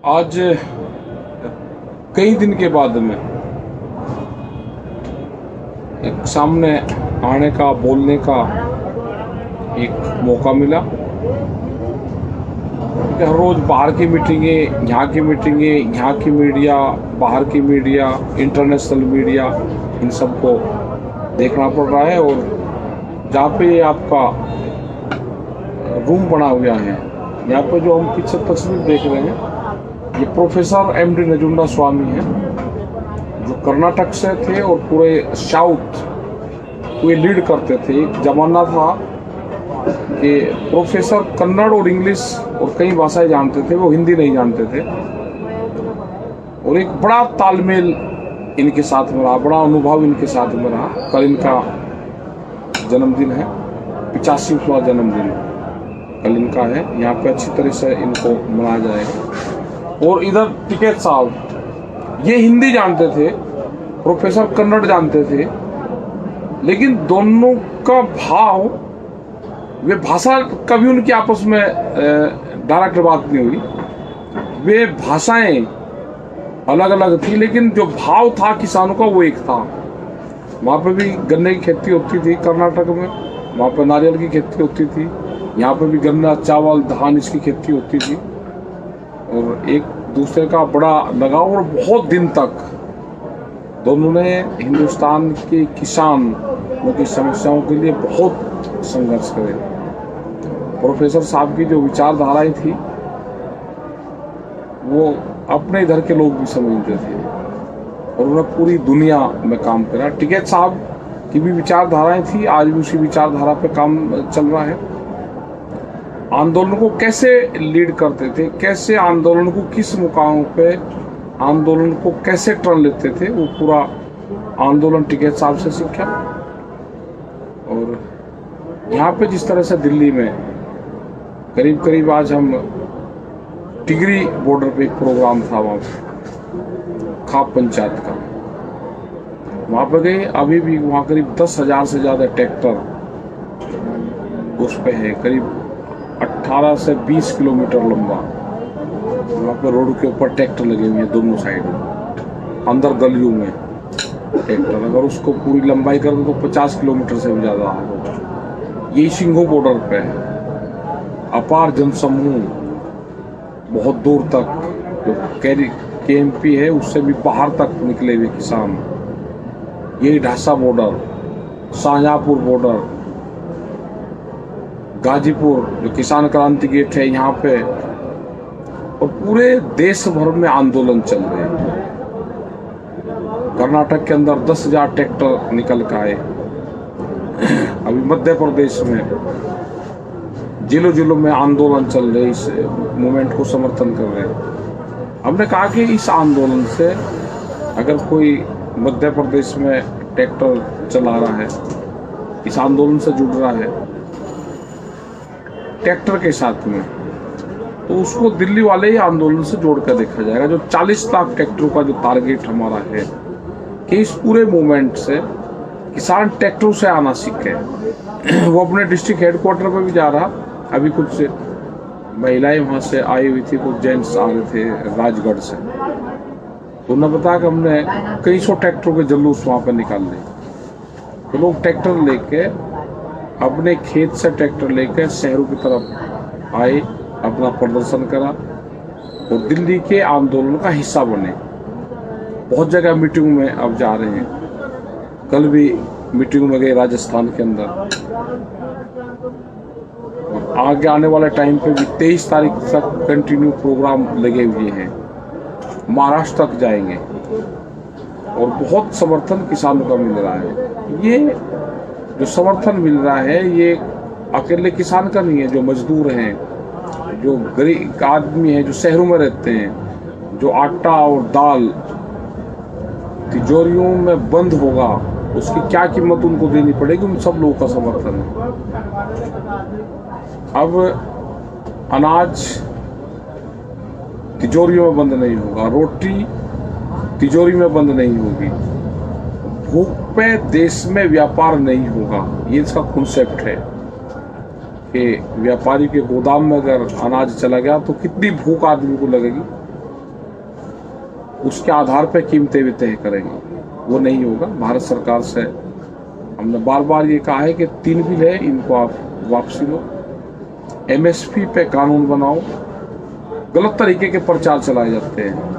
आज कई दिन के बाद में एक सामने आने का, बोलने का एक मौका मिला। क्योंकि हर रोज़ बाहर की मीटिंगें, यहाँ की मीटिंगें, यहाँ की मीडिया, बाहर की मीडिया, इंटरनेशनल मीडिया, इन सब को देखना पड़ रहा है। और जहाँ पे आपका रूम बना हुआ है, यहाँ पे जो हम पीछे तस्वीर देख रहे हैं, ये प्रोफेसर एमडी नजुंडा स्वामी हैं, जो कर्नाटक से थे और पूरे साउथ को ये लीड करते थे। एक जमाना था कि प्रोफेसर कन्नड़ और इंग्लिश और कई भाषाएं जानते थे, वो हिंदी नहीं जानते थे। और एक बड़ा तालमेल इनके साथ में रहा, बड़ा अनुभव इनके साथ में रहा। कल इनका जन्मदिन है, 85वां जन्मदिन कल इनका है। यहाँ पे अच्छी तरह से इनको मनाया जाएगा। और इधर टिकैत साहब, ये हिंदी जानते थे, प्रोफेसर कन्नड़ जानते थे, लेकिन दोनों का भाव, वे भाषा कभी उनकी आपस में डायरेक्ट बात नहीं हुई। वे भाषाएं अलग अलग थी, लेकिन जो भाव था किसानों का वो एक था। वहाँ पे भी गन्ने की खेती होती थी कर्नाटक में, वहाँ पे नारियल की खेती होती थी, यहाँ पे भी गन्ना, चावल, धान, इसकी खेती होती थी। और एक दूसरे का बड़ा लगाव, और बहुत दिन तक दोनों ने हिंदुस्तान के किसानों की समस्याओं के लिए बहुत संघर्ष करे। प्रोफेसर साहब की जो विचारधाराएं थी वो अपने इधर के लोग भी समझते थे, और उन्होंने पूरी दुनिया में काम करा। टिकैत साहब की भी विचारधाराएं थी, आज भी उसी विचारधारा पे काम चल रहा है। आंदोलन को कैसे लीड करते थे, कैसे आंदोलन को, किस मुकामों पे आंदोलन को कैसे टर्न लेते थे, वो पूरा आंदोलन टिकैत साहब से सीखा। और यहाँ पे जिस तरह से दिल्ली में करीब करीब, आज हम टिगरी बॉर्डर पे एक प्रोग्राम था, वहाँ खाप पंचायत का, वहाँ पे गए। अभी भी वहाँ करीब 10,000 से ज़्यादा ट्रैक्टर उस पे है, करीब 18 से 20 किलोमीटर लंबा। वहाँ पर रोड के ऊपर ट्रैक्टर लगे हुए हैं दोनों साइड में, अंदर गलियों में ट्रैक्टर। अगर उसको पूरी लंबाई कर दो तो 50 किलोमीटर से भी ज़्यादा होगा। यही सिंघू बॉर्डर पे है। अपार जनसमूह, बहुत दूर तक, जो KMP है उससे भी बाहर तक निकले हुए किसान। यही ढासा बॉर्डर, शाहजहाँपुर बॉर्डर, गाजीपुर जो किसान क्रांति गेट है यहाँ पे, और पूरे देश भर में आंदोलन चल रहे हैं। कर्नाटक के अंदर 10,000 ट्रैक्टर निकल कर आए। अभी मध्य प्रदेश में जिलों जिलों में आंदोलन चल रहे, इस मूवमेंट को समर्थन कर रहे हैं। हमने कहा कि इस आंदोलन से अगर कोई मध्य प्रदेश में ट्रैक्टर चला रहा है, इस आंदोलन से जुड़ रहा है ट्रैक्टर के साथ में, तो उसको दिल्ली वाले ही आंदोलन से जोड़कर देखा जाएगा। जो 40 लाख ट्रैक्टरों का जो टारगेट हमारा है कि इस पूरे मूवमेंट से किसान ट्रैक्टरों से आना सीखे। वो अपने डिस्ट्रिक्ट हेडक्वार्टर पर भी जा रहा। अभी कुछ महिलाएं वहाँ से आई हुई थी, कुछ जेंट्स आ रहे थे राजगढ़ से, तो उन्होंने बताया कि हमने कई सौ ट्रैक्टरों के जुलूस वहाँ पर निकाल लिए। तो लोग ट्रैक्टर लेके, अपने खेत से ट्रैक्टर लेकर शहरों की तरफ आए, अपना प्रदर्शन करा और दिल्ली के आंदोलन का हिस्सा बने। बहुत जगह मीटिंग में अब जा रहे हैं। कल भी मीटिंग में गए राजस्थान के अंदर, और आगे आने वाले टाइम पे भी 23 तारीख तक कंटिन्यू प्रोग्राम लगे हुए हैं। महाराष्ट्र तक जाएंगे, और बहुत समर्थन किसानों का मिल रहा है। ये जो समर्थन मिल रहा है ये अकेले किसान का नहीं है, जो मजदूर हैं, जो गरीब आदमी हैं, जो शहरों में रहते हैं, जो आटा और दाल तिजोरियों में बंद होगा, उसकी क्या कीमत उनको देनी पड़ेगी, उन सब लोगों का समर्थन है। अब अनाज तिजोरियों में बंद नहीं होगा, रोटी तिजोरी में बंद नहीं होगी, भूख पे देश में व्यापार नहीं होगा। ये इसका कॉन्सेप्ट है कि व्यापारी के गोदाम में अगर अनाज चला गया तो कितनी भूख आदमी को लगेगी। उसके आधार पर कीमतें भी तय करेंगे, वो नहीं होगा। भारत सरकार से हमने बार बार ये कहा है कि 3 बिल है, इनको आप वापसी लो, MSP पे कानून बनाओ। गलत तरीके के प्रचार चलाए जाते हैं।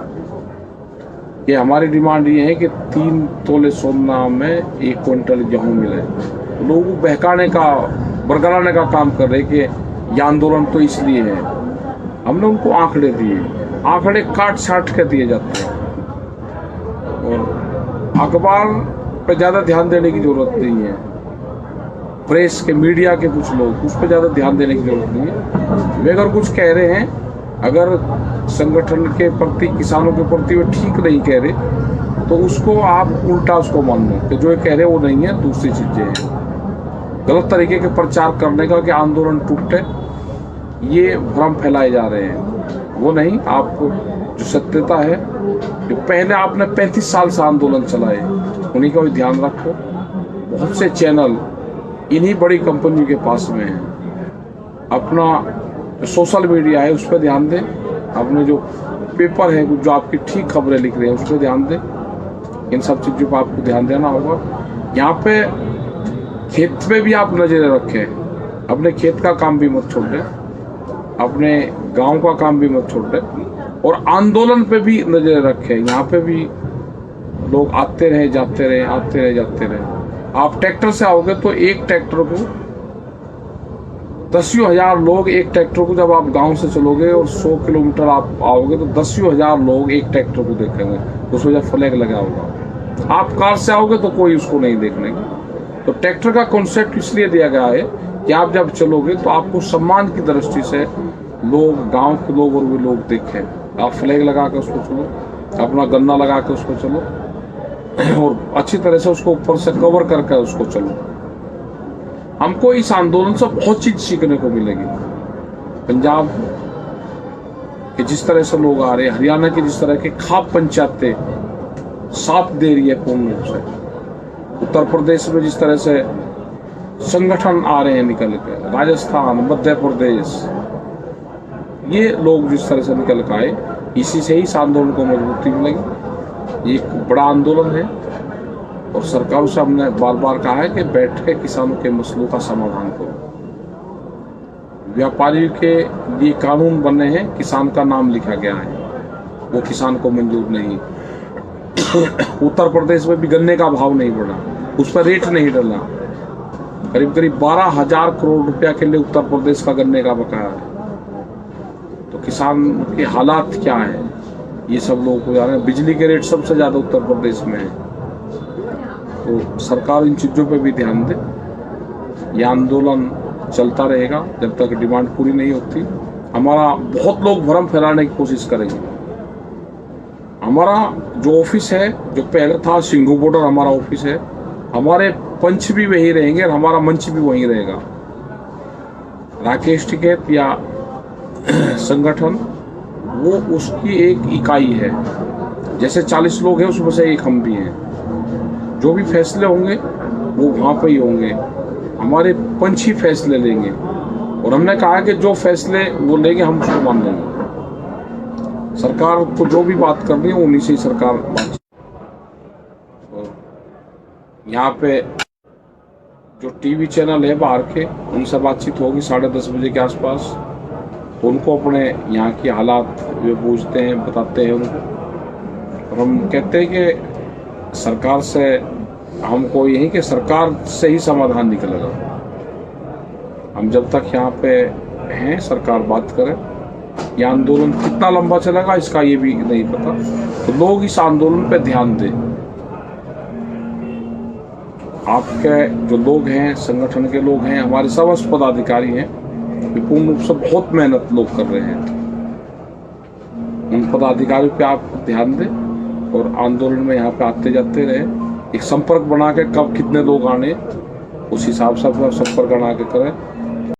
ये हमारी डिमांड ये है कि 3 तोले सोना में 1 क्विंटल गेहूँ मिले। लोगों को बहकाने का, बरगलाने का काम कर रहे कि ये आंदोलन तो इसलिए है। हमने उनको आंकड़े दिए, आंकड़े काट छाट के दिए जाते हैं, और अखबार पे ज़्यादा ध्यान देने की जरूरत नहीं है। प्रेस के, मीडिया के कुछ लोग, उस पर ज़्यादा ध्यान देने की जरूरत नहीं है। वे अगर कुछ कह रहे हैं, अगर संगठन के प्रति, किसानों के प्रति वे ठीक नहीं कह रहे, तो उसको आप उल्टा उसको मान लो कि जो ये कह रहे वो नहीं है, दूसरी चीज़ें हैं। गलत तरीके के प्रचार करने का कि आंदोलन टूटे, ये भ्रम फैलाए जा रहे हैं, वो नहीं। आप जो सत्यता है, जो पहले आपने 35 साल से आंदोलन चलाए, उन्हीं का भी ध्यान रखो। बहुत से चैनल इन्हीं बड़ी कंपनियों के पास में है। अपना जो सोशल मीडिया है उस पर ध्यान दें, अपने जो पेपर है, जो आपकी ठीक खबरें लिख रहे हैं उस पर ध्यान दें। इन सब चीज़ों पर आपको ध्यान देना होगा। यहाँ पे खेत पे भी आप नजरें रखें, अपने खेत का काम भी मत छोड़ दें, अपने गांव का काम भी मत छोड़ दें, और आंदोलन पे भी नजरें रखें। यहाँ पे भी लोग आते रहे जाते रहे, आते रहे जाते रहे। आप ट्रैक्टर से आओगे तो एक ट्रैक्टर को 10,000 लोग, एक ट्रैक्टर को जब आप गांव से चलोगे और 100 किलोमीटर आप आओगे तो 10,000 लोग एक ट्रैक्टर को देखेंगे, उसमें जब फ्लैग लगा होगा। आप कार से आओगे तो कोई उसको नहीं देखने का। तो ट्रैक्टर का कॉन्सेप्ट इसलिए दिया गया है कि आप जब चलोगे तो आपको सम्मान की दृष्टि से लोग, गांव के लोग और भी लोग देखें। आप फ्लैग लगा कर उसको चलो, अपना गन्ना लगा कर उसको चलो, और अच्छी तरह से उसको ऊपर से कवर करके उसको चलो। हमको इस आंदोलन से बहुत चीज सीखने को मिलेगी। पंजाब के जिस तरह से लोग आ रहे हैं, हरियाणा की जिस तरह की खाप पंचायतें साथ दे रही है पूर्ण रूप से, उत्तर प्रदेश में जिस तरह से संगठन आ रहे हैं निकल के, राजस्थान, मध्य प्रदेश, ये लोग जिस तरह से निकल के आए, इसी से ही इस आंदोलन को मजबूती मिलेगी। ये एक बड़ा आंदोलन है, और सरकार से हमने बार बार कहा है कि बैठ के किसानों के मसलों का समाधान करो। व्यापारी के लिए कानून बने हैं, किसान का नाम लिखा गया है, वो किसान को मंजूर नहीं। उत्तर प्रदेश में भी गन्ने का भाव नहीं बढ़ा, उस पर रेट नहीं डला। करीब करीब 12,000 करोड़ रुपया के लिए उत्तर प्रदेश का गन्ने का बकाया है। तो किसान के हालात क्या है, ये सब लोगों को जाना है। बिजली के रेट सबसे ज्यादा उत्तर प्रदेश में है। तो सरकार इन चीजों पे भी ध्यान दे। यह आंदोलन चलता रहेगा जब तक डिमांड पूरी नहीं होती। हमारा बहुत लोग भ्रम फैलाने की कोशिश करेंगे। हमारा जो ऑफिस है, जो पहले था सिंघू बॉर्डर हमारा ऑफिस है, हमारे पंच भी वही रहेंगे और हमारा मंच भी वही रहेगा। राकेश टिकैत या संगठन वो उसकी एक इकाई है। जैसे 40 लोग हैं उसमें से एक हम भी हैं। जो भी फैसले होंगे वो वहाँ पे ही होंगे। हमारे पंच ही फैसले लेंगे, और हमने कहा कि जो फैसले वो लेंगे हम उसको मान लेंगे। सरकार को जो भी बात करनी है उन्हीं से ही सरकार बात। यहाँ पे जो टीवी चैनल है बाहर के, उनसे बातचीत होगी 10:30 बजे के आसपास। तो उनको अपने यहाँ की हालात वे पूछते हैं, बताते हैं उनको। और हम कहते हैं कि सरकार से हमको यही कि सरकार से ही समाधान निकलेगा। हम जब तक यहाँ पे हैं, सरकार बात करे। यह आंदोलन कितना लंबा चलेगा इसका ये भी नहीं पता। तो लोग इस आंदोलन पे ध्यान दें। आपके जो लोग हैं, संगठन के लोग हैं, हमारे सब पदाधिकारी हैं, पूर्ण रूप से बहुत मेहनत लोग कर रहे हैं। उन पदाधिकारियों पे आप ध्यान दें और आंदोलन में यहाँ पे आते जाते रहे। एक संपर्क बना के कब कितने लोग आने, उस हिसाब से अपना संपर्क बना के करें।